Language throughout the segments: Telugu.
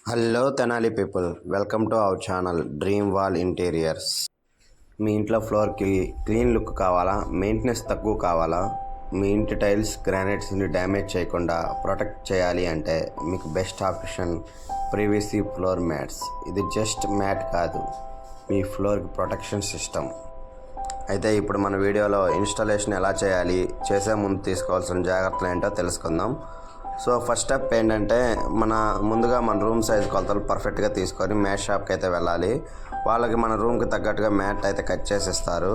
Hello Tenali people, welcome to our channel dream wall interiors. మీ ఇంట్లో ఫ్లోర్కి క్లీన్ లుక్ కావాలా, మెయింటెనెన్స్ తక్కువ కావాలా, మీ ఇంటి టైల్స్ గ్రానైట్స్ని డ్యామేజ్ చేయకుండా ప్రొటెక్ట్ చేయాలి అంటే మీకు బెస్ట్ ఆప్షన్ ప్రీవీసీ ఫ్లోర్ మ్యాట్స్. ఇది జస్ట్ మ్యాట్ కాదు, మీ ఫ్లోర్కి ప్రొటెక్షన్ సిస్టమ్. అయితే ఇప్పుడు మన వీడియోలో ఇన్స్టాలేషన్ ఎలా చేయాలి, చేసే ముందు తీసుకోవాల్సిన జాగ్రత్తలు ఏంటో తెలుసుకుందాం. సో ఫస్ట్ స్టెప్ ఏంటంటే ముందుగా మన రూమ్ సైజ్ కొలతలు పర్ఫెక్ట్గా తీసుకొని మ్యాట్ షాప్కి అయితే వెళ్ళాలి. వాళ్ళకి మన రూమ్కి తగ్గట్టుగా మ్యాట్ అయితే కట్ చేసి ఇస్తారు.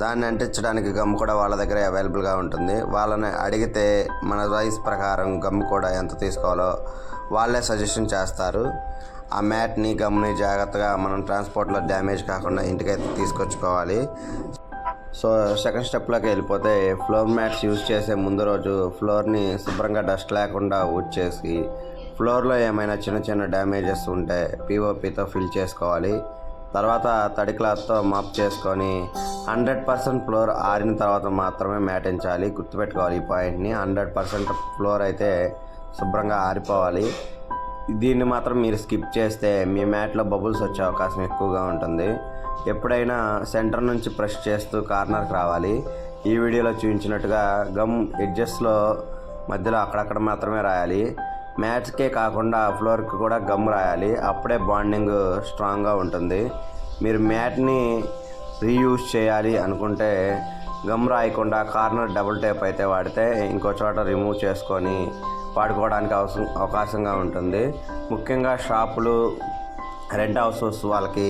దాన్ని అంటించడానికి గమ్ కూడా వాళ్ళ దగ్గర అవైలబుల్గా ఉంటుంది. వాళ్ళని అడిగితే మన సైజ్ ప్రకారం గమ్ కూడా ఎంత తీసుకోవాలో వాళ్ళే సజెషన్ చేస్తారు. ఆ మ్యాట్ని గమ్ని జాగ్రత్తగా మనం ట్రాన్స్పోర్ట్లో డ్యామేజ్ కాకుండా ఇంటికైతే తీసుకొచ్చుకోవాలి. సో సెకండ్ స్టెప్లోకి వెళ్ళిపోతే ఫ్లోర్ మ్యాట్స్ యూజ్ చేసే ముందు రోజు ఫ్లోర్ని శుభ్రంగా డస్ట్ లేకుండా ఊడ్చేసి ఫ్లోర్లో ఏమైనా చిన్న చిన్న డ్యామేజెస్ ఉంటే పిఓపితో ఫిల్ చేసుకోవాలి. తర్వాత తడి క్లాత్తో మాప్ చేసుకొని 100% ఫ్లోర్ ఆరిన తర్వాత మాత్రమే మ్యాట్ ఎంచాలి. గుర్తుపెట్టుకోవాలి ఈ పాయింట్ని. 100% ఫ్లోర్ అయితే శుభ్రంగా ఆరిపోవాలి. దీన్ని మాత్రం మీరు స్కిప్ చేస్తే మీ మ్యాట్లో బబుల్స్ వచ్చే అవకాశం ఎక్కువగా ఉంటుంది. ఎప్పుడైనా సెంటర్ నుంచి ప్రెస్ చేస్తూ కార్నర్కి రావాలి. ఈ వీడియోలో చూపించినట్టుగా గమ్ ఎడ్జెస్లో మధ్యలో అక్కడక్కడ మాత్రమే రాయాలి. మ్యాట్స్కే కాకుండా ఫ్లోర్కి కూడా గమ్ రాయాలి. అప్పుడే బాండింగ్ స్ట్రాంగ్గా ఉంటుంది. మీరు మ్యాట్ని రీయూజ్ చేయాలి అనుకుంటే గమ్ రాయకుండా కార్నర్ డబుల్ టేప్ అయితే వాడితే ఇంకో చోట రిమూవ్ చేసుకొని వాడుకోవడానికి అవకాశంగా ఉంటుంది. ముఖ్యంగా షాపులు, రెంట్ హౌసెస్ వాళ్ళకి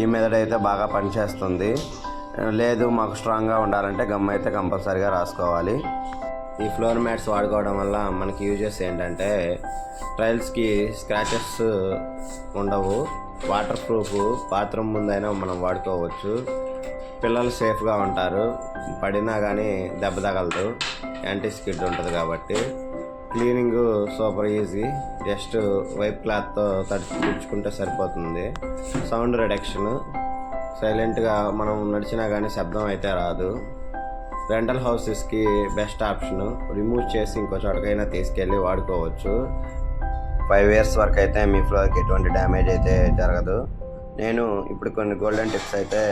ఈ మెథడ్ అయితే బాగా పనిచేస్తుంది. లేదు మాకు స్ట్రాంగ్గా ఉండాలంటే గమ్ అయితే కంపల్సరీగా రాసుకోవాలి. ఈ ఫ్లోర్ మ్యాట్స్ వాడుకోవడం వల్ల మనకి యూజెస్ ఏంటంటే టైల్స్కి స్క్రాచెస్ ఉండవు, వాటర్ ప్రూఫ్, బాత్రూమ్ ముందైనా మనం వాడుకోవచ్చు. పిల్లలు సేఫ్గా ఉంటారు, పడినా కానీ దెబ్బ తగలదు, యాంటీ స్కిడ్ ఉంటుంది కాబట్టి. Cleaning super easy, just wipe క్లాత్తో తుడుచుకుంటే సరిపోతుంది. సౌండ్ రిడక్షన్, సైలెంట్గా మనం నడిచినా కానీ శబ్దం అయితే రాదు. రెంటల్ హౌసెస్కి బెస్ట్ ఆప్షను. రిమూవ్ చేసి ఇంకో చోటకైనా తీసుకెళ్ళి వాడుకోవచ్చు. 5 years వరకు అయితే మీ ఫ్లోర్కి ఎటువంటి డ్యామేజ్ అయితే జరగదు. నేను ఇప్పుడు కొన్ని గోల్డెన్ టిప్స్ అయితే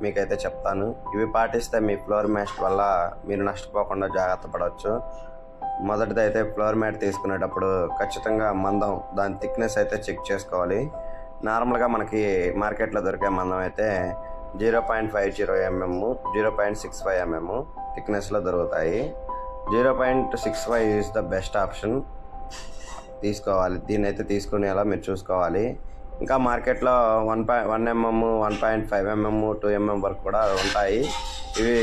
మీకైతే చెప్తాను. ఇవి పాటిస్తే మీ ఫ్లోర్ మ్యాట్ వల్ల మీరు నష్టపోకుండా జాగ్రత్త పడవచ్చు. మొదటిదైతే ఫ్లోర్ మ్యాట్ తీసుకునేటప్పుడు ఖచ్చితంగా మందం, దాని థిక్నెస్ అయితే చెక్ చేసుకోవాలి. నార్మల్గా మనకి మార్కెట్లో దొరికే మందం అయితే 0.50 mm, 0.65 mm థిక్నెస్లో దొరుకుతాయి. 0.65 ఈజ్ ద బెస్ట్ ఆప్షన్ తీసుకోవాలి. దీన్ని అయితే తీసుకునేలా మీరు చూసుకోవాలి. ఇంకా మార్కెట్లో 1 mm, 1.5 mm, 2 mm వరకు కూడా ఉంటాయి. ఇవి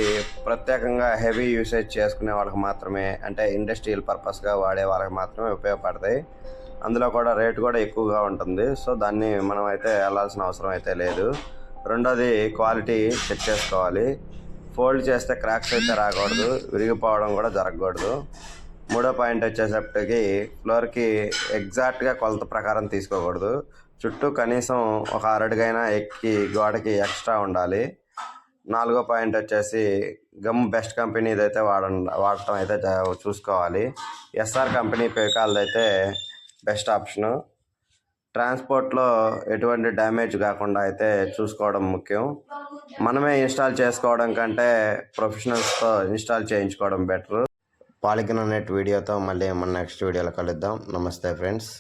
ప్రత్యేకంగా హెవీ యూసేజ్ చేసుకునే వాళ్ళకి మాత్రమే, అంటే ఇండస్ట్రియల్ పర్పస్గా వాడే వాళ్ళకి మాత్రమే ఉపయోగపడతాయి. అందులో కూడా రేటు కూడా ఎక్కువగా ఉంటుంది. సో దాన్ని మనం అయితే వెళ్ళాల్సిన అవసరం అయితే లేదు. రెండోది క్వాలిటీ చెక్ చేసుకోవాలి. ఫోల్డ్ చేస్తే క్రాక్స్ అయితే రాకూడదు, విరిగిపోవడం కూడా జరగకూడదు. మూడో పాయింట్ వచ్చేసప్పటికి ఫ్లోర్కి ఎగ్జాక్ట్గా కొలత ప్రకారం తీసుకోకూడదు. చుట్టూ కనీసం ఒక అరడుగైనా ఎక్కి గోడకి ఎక్స్ట్రా ఉండాలి. నాలుగో పాయింట్ వచ్చేసి గమ్ బెస్ట్ కంపెనీది అయితే వాడటం అయితే చూసుకోవాలి. ఎస్ఆర్ కంపెనీ పేకాల్ది అయితే బెస్ట్ ఆప్షను. ట్రాన్స్పోర్ట్లో ఎటువంటి డ్యామేజ్ కాకుండా అయితే చూసుకోవడం ముఖ్యం. మనమే ఇన్స్టాల్ చేసుకోవడం కంటే ప్రొఫెషనల్స్తో ఇన్స్టాల్ చేయించుకోవడం బెటర్. పాలిగన్ నెట్ వీడియోతో మళ్ళీ మన నెక్స్ట్ వీడియోలో కలుద్దాం. నమస్తే ఫ్రెండ్స్.